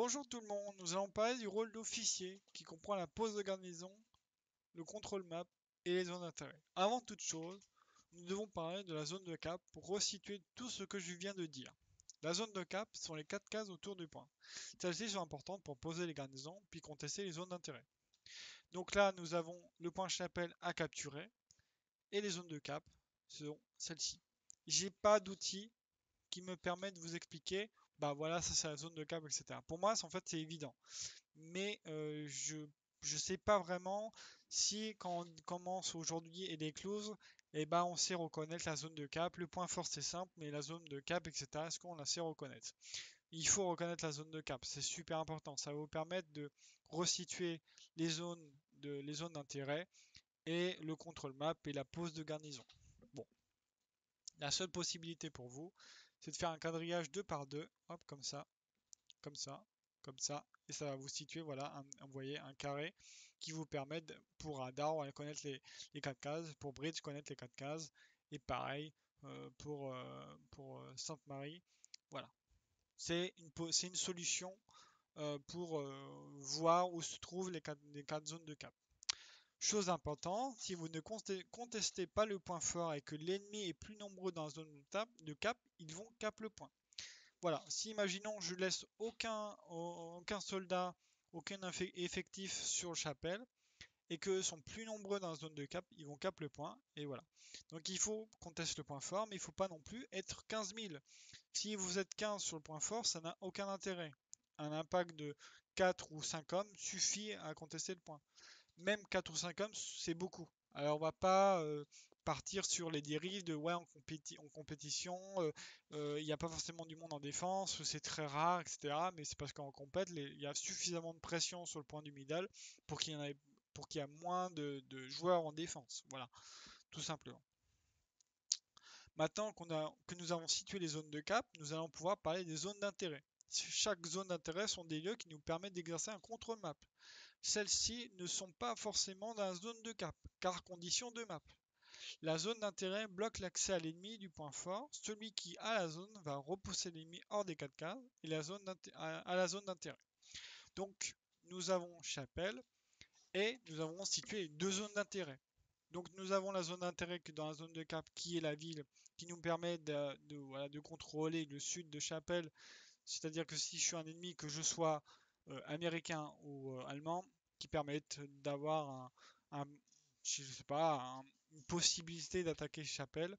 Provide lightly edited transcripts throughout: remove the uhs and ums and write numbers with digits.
Bonjour tout le monde, nous allons parler du rôle d'officier qui comprend la pose de garnison, le contrôle map et les zones d'intérêt. Avant toute chose, nous devons parler de la zone de cap pour resituer tout ce que je viens de dire. La zone de cap sont les 4 cases autour du point. Celles-ci sont importantes pour poser les garnisons puis contester les zones d'intérêt. Donc là, nous avons le point chapelle à capturer et les zones de cap sont celles-ci. J'ai pas d'outils qui me permettent de vous expliquer, bah voilà, ça c'est la zone de cap, etc. Pour moi, en fait, c'est évident. Mais je sais pas vraiment si quand on commence aujourd'hui et les closes, eh ben on sait reconnaître la zone de cap. Le point fort c'est simple, mais la zone de cap, etc. Est-ce qu'on la sait reconnaître? Il faut reconnaître la zone de cap, c'est super important. Ça va vous permettre de resituer les zones d'intérêt et le contrôle map et la pose de garnison. Bon, la seule possibilité pour vous, c'est de faire un quadrillage 2 par 2, hop, comme ça, comme ça, comme ça, et ça va vous situer, voilà, vous voyez, un carré qui vous permet, pour radar, on va connaître les 4 cases, pour bridge, connaître les 4 cases, et pareil pour Sainte-Marie, voilà. C'est une solution pour voir où se trouvent les 4 zones de cap. Chose importante, si vous ne contestez pas le point fort et que l'ennemi est plus nombreux dans la zone de cap, ils vont cap le point. Voilà, si imaginons je laisse aucun soldat, aucun effectif sur le chapelle et que sont plus nombreux dans la zone de cap, ils vont cap le point et voilà. Donc il faut qu'on teste le point fort, mais il ne faut pas non plus être 15 000. Si vous êtes 15 sur le point fort, ça n'a aucun intérêt. Un impact de 4 ou 5 hommes suffit à contester le point. Même 4 ou 5 hommes, c'est beaucoup. Alors on va pas partir sur les dérives de ouais en compétition, il n'y a pas forcément du monde en défense, c'est très rare, etc. Mais c'est parce qu'en compète, il y a suffisamment de pression sur le point du middle pour qu'il y ait moins de joueurs en défense. Voilà, tout simplement. Maintenant que nous avons situé les zones de cap, nous allons pouvoir parler des zones d'intérêt. Chaque zone d'intérêt sont des lieux qui nous permettent d'exercer un contrôle map. Celles-ci ne sont pas forcément dans la zone de cap, car condition de map. La zone d'intérêt bloque l'accès à l'ennemi du point fort. Celui qui a la zone va repousser l'ennemi hors des 4 cases et à la zone d'intérêt. Donc nous avons chapelle et nous avons situé deux zones d'intérêt. Donc nous avons la zone d'intérêt que dans la zone de cap qui est la ville qui nous permet voilà, de contrôler le sud de chapelle. C'est-à-dire que si je suis un ennemi, que je sois américain ou allemand, qui permettent d'avoir je sais pas, une possibilité d'attaquer Chapelle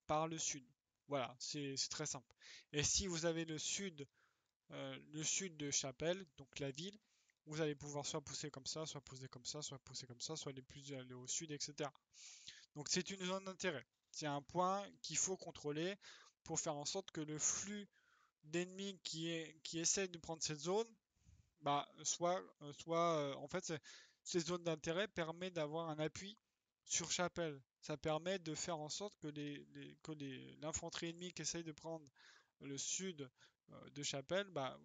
par le sud. Voilà, c'est très simple. Et si vous avez le sud de Chapelle, donc la ville, vous allez pouvoir soit pousser comme ça, soit pousser comme ça, soit pousser comme ça, soit aller au sud, etc. Donc c'est une zone d'intérêt. C'est un point qu'il faut contrôler pour faire en sorte que le flux d'ennemis qui essaient de prendre cette zone, bah, en fait, ces zones d'intérêt permettent d'avoir un appui sur Chapelle. Ça permet de faire en sorte que l'infanterie ennemie qui essaye de prendre le sud de Chapelle bah,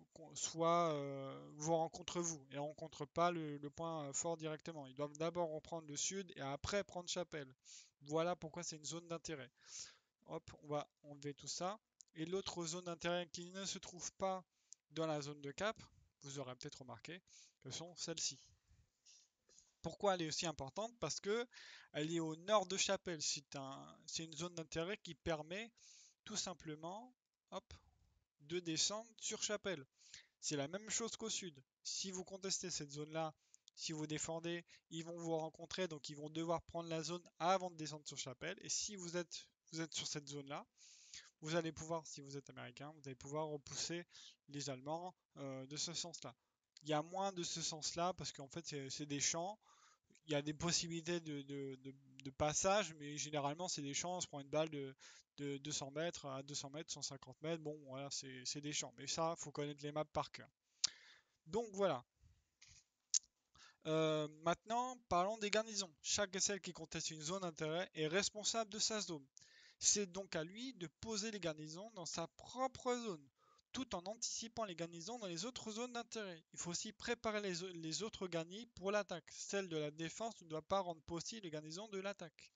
vous rencontre vous et rencontre pas le point fort directement. Ils doivent d'abord reprendre le sud et après prendre Chapelle. Voilà pourquoi c'est une zone d'intérêt. Hop, on va enlever tout ça. Et l'autre zone d'intérêt qui ne se trouve pas dans la zone de cap, vous aurez peut-être remarqué, que sont celles-ci. Pourquoi elle est aussi importante? Parce que elle est au nord de Chapelle. C'est une zone d'intérêt qui permet tout simplement, hop, de descendre sur Chapelle. C'est la même chose qu'au sud. Si vous contestez cette zone-là, si vous défendez, ils vont vous rencontrer, donc ils vont devoir prendre la zone avant de descendre sur Chapelle. Et si vous êtes sur cette zone-là, vous allez pouvoir, si vous êtes américain, vous allez pouvoir repousser les Allemands de ce sens-là. Il y a moins de ce sens-là parce qu'en fait c'est des champs. Il y a des possibilités de passage, mais généralement c'est des champs. On se prend une balle de 200 mètres à 200 mètres, 150 mètres. Bon, voilà, c'est des champs. Mais ça, faut connaître les maps par cœur. Donc voilà. Maintenant, parlons des garnisons. Chaque SL qui conteste une zone d'intérêt est responsable de sa zone. C'est donc à lui de poser les garnisons dans sa propre zone, tout en anticipant les garnisons dans les autres zones d'intérêt. Il faut aussi préparer les autres garnis pour l'attaque. Celle de la défense ne doit pas rendre possible les garnisons de l'attaque.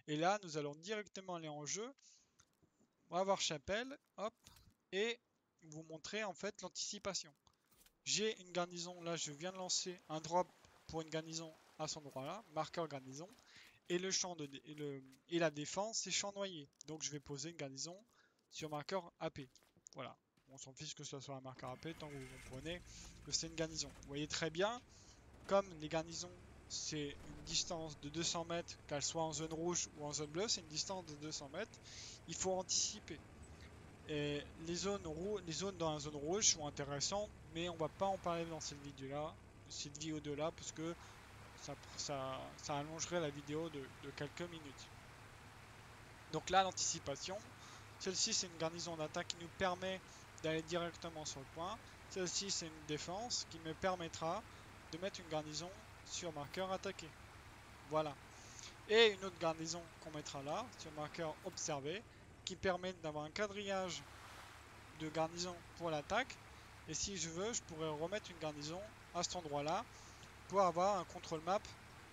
Et là, nous allons directement aller en jeu. On va voir Chapelle, hop, et vous montrer en fait l'anticipation. J'ai une garnison, là je viens de lancer un drop pour une garnison à cet endroit-là, marqueur garnison, et le champ et la défense c'est champ noyé. Donc je vais poser une garnison sur marqueur AP. Voilà, on s'en fiche que ce soit un marqueur AP tant que vous comprenez que c'est une garnison. Vous voyez très bien, comme les garnisons c'est une distance de 200 mètres, qu'elle soit en zone rouge ou en zone bleue, c'est une distance de 200 mètres, il faut anticiper. Et les zones dans la zone rouge sont intéressantes, mais on va pas en parler dans cette vidéo de là, parce que ça allongerait la vidéo de quelques minutes. Donc là, l'anticipation, celle-ci c'est une garnison d'attaque qui nous permet d'aller directement sur le point. Celle-ci c'est une défense qui me permettra de mettre une garnison sur marqueur attaqué. Voilà. Et une autre garnison qu'on mettra là, sur marqueur observé, qui permet d'avoir un quadrillage de garnison pour l'attaque. Et si je veux, je pourrais remettre une garnison à cet endroit-là pour avoir un contrôle map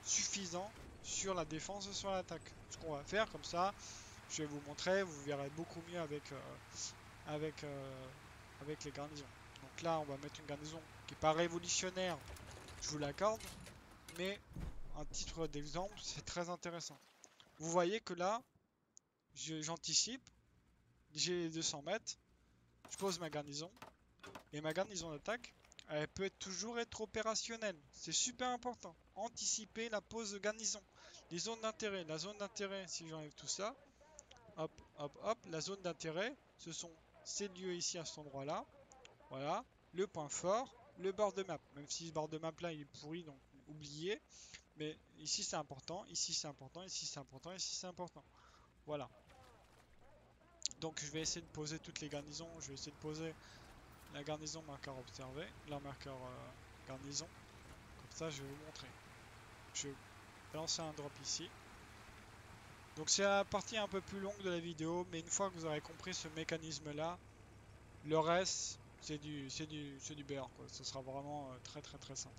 suffisant sur la défense et sur l'attaque. Ce qu'on va faire comme ça, je vais vous montrer, vous verrez beaucoup mieux avec, euh, avec les garnisons. Donc là, on va mettre une garnison qui n'est pas révolutionnaire, je vous l'accorde, mais un titre d'exemple, c'est très intéressant. Vous voyez que là, j'anticipe, j'ai les 200 mètres, je pose ma garnison, et ma garnison d'attaque, elle peut toujours être opérationnelle. C'est super important. Anticiper la pose de garnison. Les zones d'intérêt. La zone d'intérêt, si j'enlève tout ça, hop, hop, hop, la zone d'intérêt, ce sont ces lieux ici à cet endroit-là. Voilà. Le point fort, le bord de map. Même si ce bord de map là, il est pourri, donc oubliez. Mais ici c'est important, ici c'est important, ici c'est important, ici c'est important. Voilà. Donc je vais essayer de poser toutes les garnisons. Je vais essayer de poser la garnison marqueur observé, la marqueur garnison. Comme ça, je vais vous montrer. Je vais lancer un drop ici. Donc c'est la partie un peu plus longue de la vidéo, mais une fois que vous aurez compris ce mécanisme-là, le reste, c'est du beurre, quoi. Ce sera vraiment très très très simple.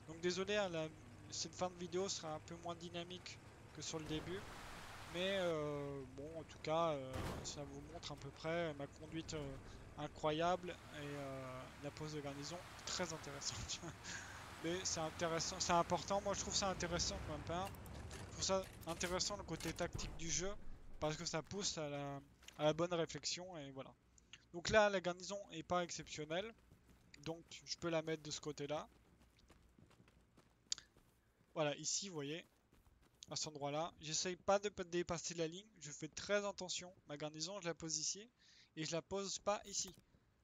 Donc désolé, hein, cette fin de vidéo sera un peu moins dynamique que sur le début. Mais bon, en tout cas, ça vous montre à peu près ma conduite incroyable et la pose de garnison très intéressante. Mais c'est intéressant, c'est important. Moi, je trouve ça intéressant quand même pas. Je trouve ça intéressant le côté tactique du jeu parce que ça pousse à la bonne réflexion et voilà. Donc là, la garnison est pas exceptionnelle, donc je peux la mettre de ce côté-là. Voilà, ici, vous voyez, à cet endroit-là. J'essaye pas de dépasser la ligne, je fais très attention. Ma garnison, je la pose ici et je la pose pas ici.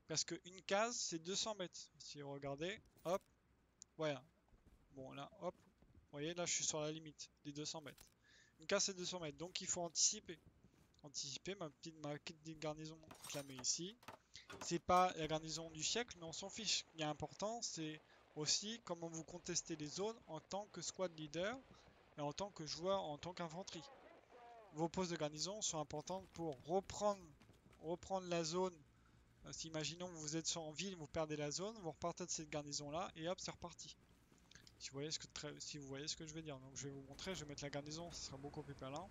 Parce qu'une case, c'est 200 mètres. Si vous regardez, hop, voilà. Bon, là, hop, vous voyez, là, je suis sur la limite des 200 mètres. Une case, c'est 200 mètres, donc il faut anticiper. Anticiper, ma petite garnison, je la mets ici. C'est pas la garnison du siècle, mais on s'en fiche. Ce qui est important, c'est aussi comment vous contestez les zones en tant que squad leader et en tant que joueur, en tant qu'infanterie. Vos postes de garnison sont importantes pour reprendre la zone. Si imaginons que vous êtes en ville, vous perdez la zone, vous repartez de cette garnison là et hop, c'est reparti. Si vous voyez ce que je veux dire. Donc je vais vous montrer, je vais mettre la garnison, ce sera beaucoup plus parlant.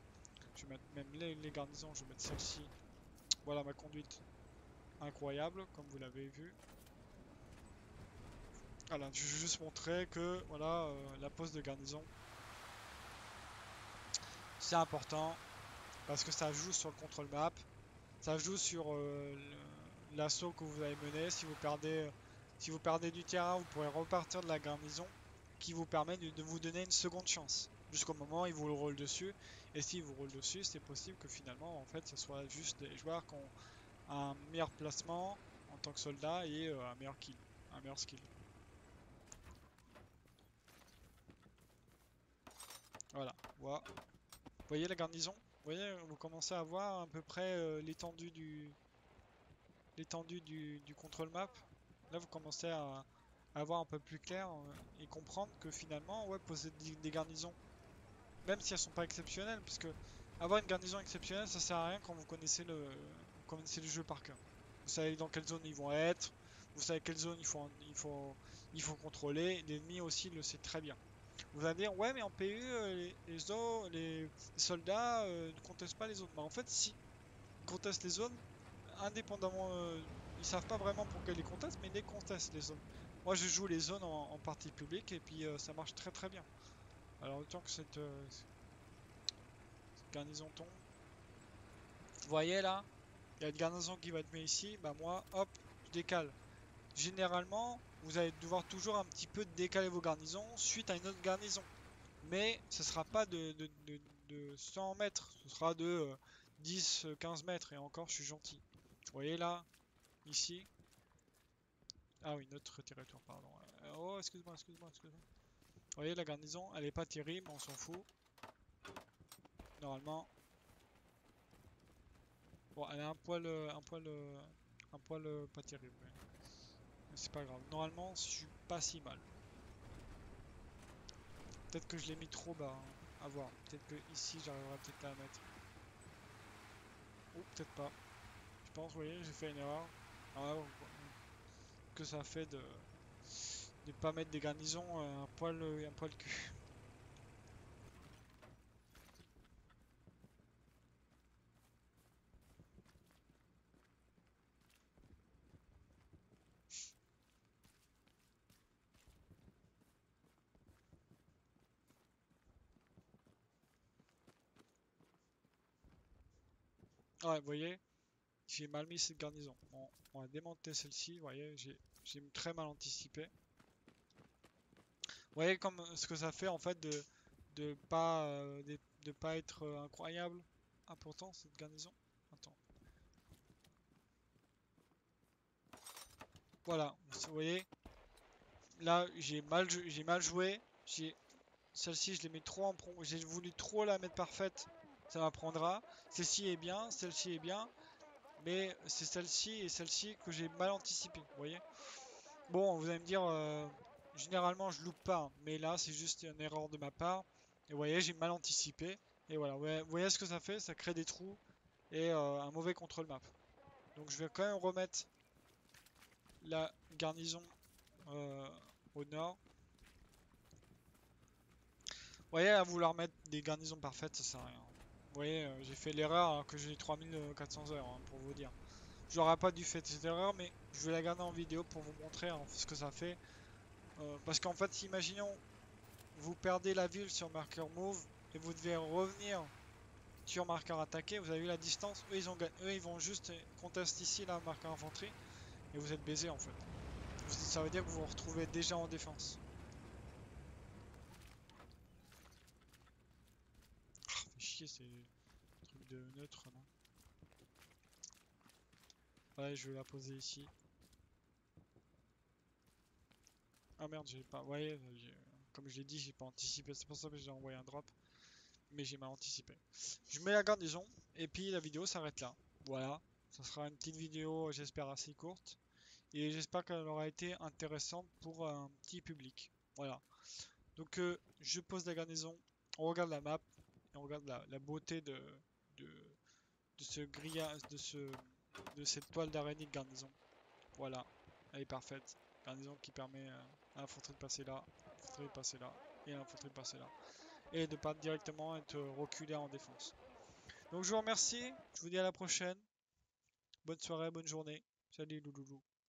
Je vais mettre même les garnisons, je vais mettre celle-ci. Voilà ma conduite incroyable, comme vous l'avez vu. Voilà, je vais juste montrer que voilà la poste de garnison, c'est important parce que ça joue sur le contrôle map, ça joue sur l'assaut que vous avez mené. Si vous perdez du terrain, vous pourrez repartir de la garnison qui vous permet de vous donner une seconde chance jusqu'au moment où il vous le roule dessus. Et s'il vous roule dessus, c'est possible que finalement, en fait, ce soit juste des joueurs qui ont un meilleur placement en tant que soldat et un meilleur kill, un meilleur skill. Voilà. Voilà. Vous voyez la garnison? Vous voyez, vous commencez à voir à peu près l'étendue du contrôle map. Là, vous commencez à voir un peu plus clair et comprendre que finalement, ouais, poser des garnisons, même si elles sont pas exceptionnelles, puisque avoir une garnison exceptionnelle, ça sert à rien quand vous connaissez le jeu par cœur. Vous savez dans quelle zone ils vont être, vous savez quelle zone il faut contrôler. L'ennemi aussi le sait très bien. Vous allez dire, ouais, mais en PU, les soldats ne contestent pas les zones. Bah, en fait, si, ils contestent les zones, indépendamment, ils savent pas vraiment pourquoi ils les contestent, mais ils les contestent les zones. Moi, je joue les zones en partie publique et puis ça marche très très bien. Alors, autant que cette garnison tombe. Vous voyez là, il y a une garnison qui va être mise ici. Bah, moi, hop, je décale. Généralement, vous allez devoir toujours un petit peu décaler vos garnisons suite à une autre garnison. Mais ce sera pas de 100 mètres, ce sera de 10, 15 mètres. Et encore, je suis gentil. Vous voyez là, ici. Ah oui, notre territoire, pardon. Oh, excuse-moi, excuse-moi, excuse-moi. Vous voyez, la garnison, elle est pas terrible, on s'en fout. Normalement. Bon, elle est un poil pas terrible. Mais c'est pas grave. Normalement, je suis pas si mal. Peut-être que je l'ai mis trop bas, hein. À voir. Peut-être que ici, j'arriverai peut-être à la mettre. Ou peut-être pas. Je pense, vous voyez, j'ai fait une erreur. Alors là, que ça fait de pas mettre des garnisons un poil cul. Ouais, vous voyez, j'ai mal mis cette garnison. On va démonter celle-ci, vous voyez, j'ai très mal anticipé. Vous voyez comme ce que ça fait en fait de pas être incroyable. Ah pourtant cette garnison. Attends. Voilà, vous voyez, là j'ai mal joué. J'ai Celle-ci je l'ai mis trop j'ai voulu trop la mettre parfaite. Ça m'apprendra. Celle-ci est bien, celle-ci est bien, mais c'est celle-ci et celle-ci que j'ai mal anticipé. Vous voyez? Bon, vous allez me dire, généralement je loupe pas, hein, mais là c'est juste une erreur de ma part. Et vous voyez, j'ai mal anticipé. Et voilà, ouais, vous voyez ce que ça fait? Ça crée des trous et un mauvais contrôle map. Donc je vais quand même remettre la garnison euh, au nord. Vous voyez, à vouloir mettre des garnisons parfaites, ça sert à rien. Vous voyez, j'ai fait l'erreur alors que j'ai 3400 heures, hein, pour vous dire. J'aurais pas dû faire cette erreur, mais je vais la garder en vidéo pour vous montrer hein, ce que ça fait. Parce qu'en fait, imaginons, vous perdez la ville sur marqueur move et vous devez revenir sur marqueur attaqué. Vous avez vu la distance, eux ils vont juste contester ici la marqueur infanterie et vous êtes baisé en fait. Ça veut dire que vous vous retrouvez déjà en défense. Fait chier ces trucs de neutre là. Ouais, je vais la poser ici. Ah merde, j'ai pas. Ouais, comme je l'ai dit, j'ai pas anticipé. C'est pour ça que j'ai envoyé un drop. Mais j'ai mal anticipé. Je mets la garnison et puis la vidéo s'arrête là. Voilà. Ça sera une petite vidéo, j'espère, assez courte. Et j'espère qu'elle aura été intéressante pour un petit public. Voilà. Donc je pose la garnison, on regarde la map et on regarde la beauté de, de ce grillage, de cette toile d'araignée de garnison. Voilà, elle est parfaite. Garnison qui permet à l'infanterie de passer là, à l'infanterie de passer là et à l'infanterie de passer là. Et de pas directement être reculé en défense. Donc je vous remercie, je vous dis à la prochaine. Bonne soirée, bonne journée. Salut louloulou.